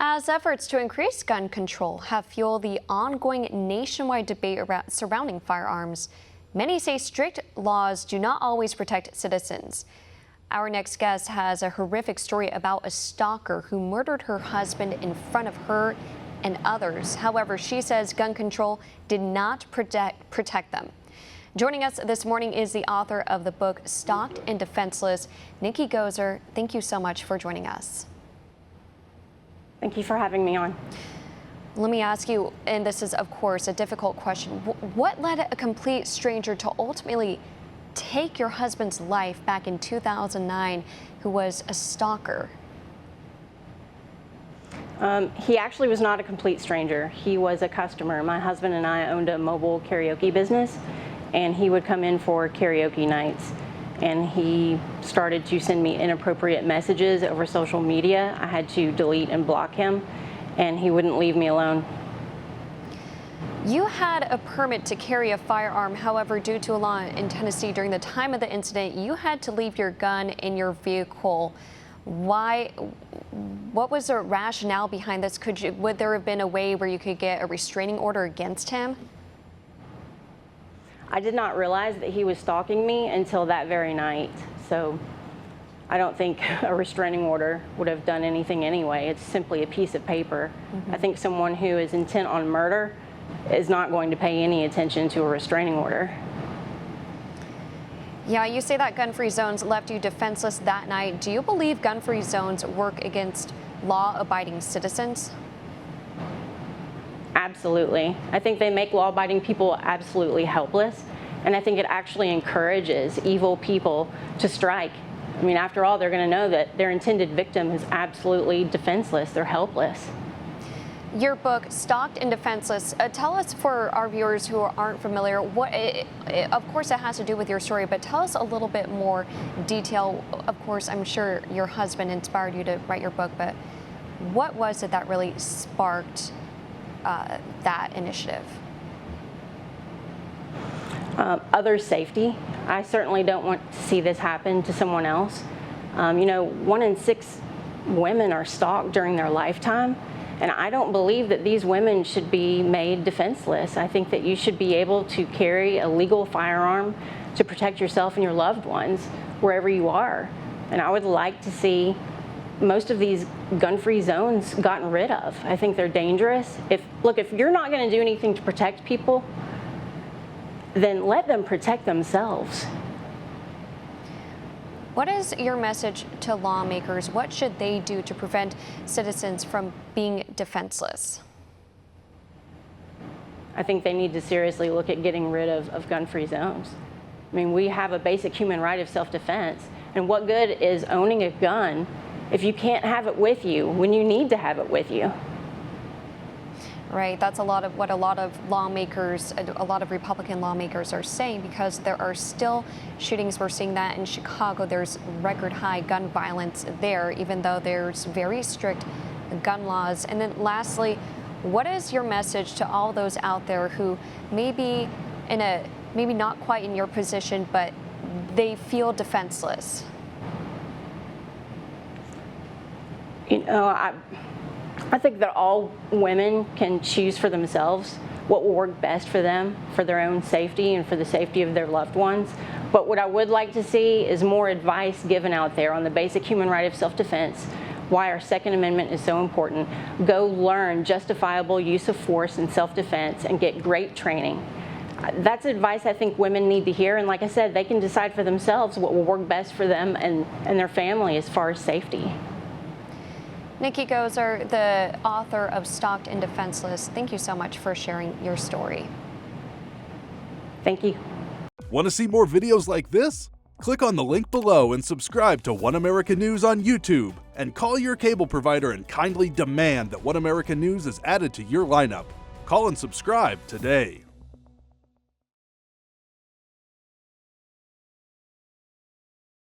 As efforts to increase gun control have fueled the ongoing nationwide debate surrounding firearms, many say strict laws do not always protect citizens. Our next guest has a horrific story about a stalker who murdered her husband in front of her and others. However, she says gun control did not protect them. Joining us this morning is the author of the book Stalked and Defenseless, Nikki Goeser. Thank you so much for joining us. Thank you for having me on. Let me ask you, and this is of course a difficult question, what led a complete stranger to ultimately take your husband's life back in 2009, who was a stalker? He actually was not a complete stranger. He was a customer. My husband and I owned a mobile karaoke business, and he would come in for karaoke nights. And he started to send me inappropriate messages over social media. I had to delete and block him, and he wouldn't leave me alone. You had a permit to carry a firearm. However, due to a law in Tennessee during the time of the incident, you had to leave your gun in your vehicle. Why? What was the rationale behind this? Would there have been a way where you could get a restraining order against him? I did not realize that he was stalking me until that very night. So I don't think a restraining order would have done anything anyway. It's simply a piece of paper. I think someone who is intent on murder is not going to pay any attention to a restraining order. Yeah, you say that gun-free zones left you defenseless that night. Do you believe gun-free zones work against law-abiding citizens? Absolutely. I think they make law-abiding people absolutely helpless, and I think it actually encourages evil people to strike. I mean, after all, they're going to know that their intended victim is absolutely defenseless. They're helpless. Your book, Stalked and Defenseless, tell us, for our viewers who aren't familiar, of course it has to do with your story, but tell us a little bit more detail. Of course, I'm sure your husband inspired you to write your book, but what was it that really sparked that initiative? Others' safety. I certainly don't want to see this happen to someone else. You know, 1 in 6 women are stalked during their lifetime, and I don't believe that these women should be made defenseless. I think that you should be able to carry a legal firearm to protect yourself and your loved ones wherever you are. And I would like to see most of these gun-free zones gotten rid of. I think they're dangerous. If you're not going to do anything to protect people, then let them protect themselves. What is your message to lawmakers? What should they do to prevent citizens from being defenseless? I think they need to seriously look at getting rid of gun-free zones. I mean, we have a basic human right of self-defense, and what good is owning a gun if you can't have it with you when you need to have it with you? Right, that's a lot of what a lot of lawmakers, a lot of Republican lawmakers are saying, because there are still shootings. We're seeing that in Chicago. There's record high gun violence there, even though there's very strict gun laws. And then lastly, what is your message to all those out there who maybe not quite in your position, but they feel defenseless? You know, I think that all women can choose for themselves what will work best for them, for their own safety and for the safety of their loved ones. But what I would like to see is more advice given out there on the basic human right of self-defense, why our Second Amendment is so important. Go learn justifiable use of force in self-defense and get great training. That's advice I think women need to hear, and like I said, they can decide for themselves what will work best for them and their family as far as safety. Nikki Goeser, the author of Stalked and Defenseless, thank you so much for sharing your story. Thank you. Want to see more videos like this? Click on the link below and subscribe to One American News on YouTube, and call your cable provider and kindly demand that One American News is added to your lineup. Call and subscribe today.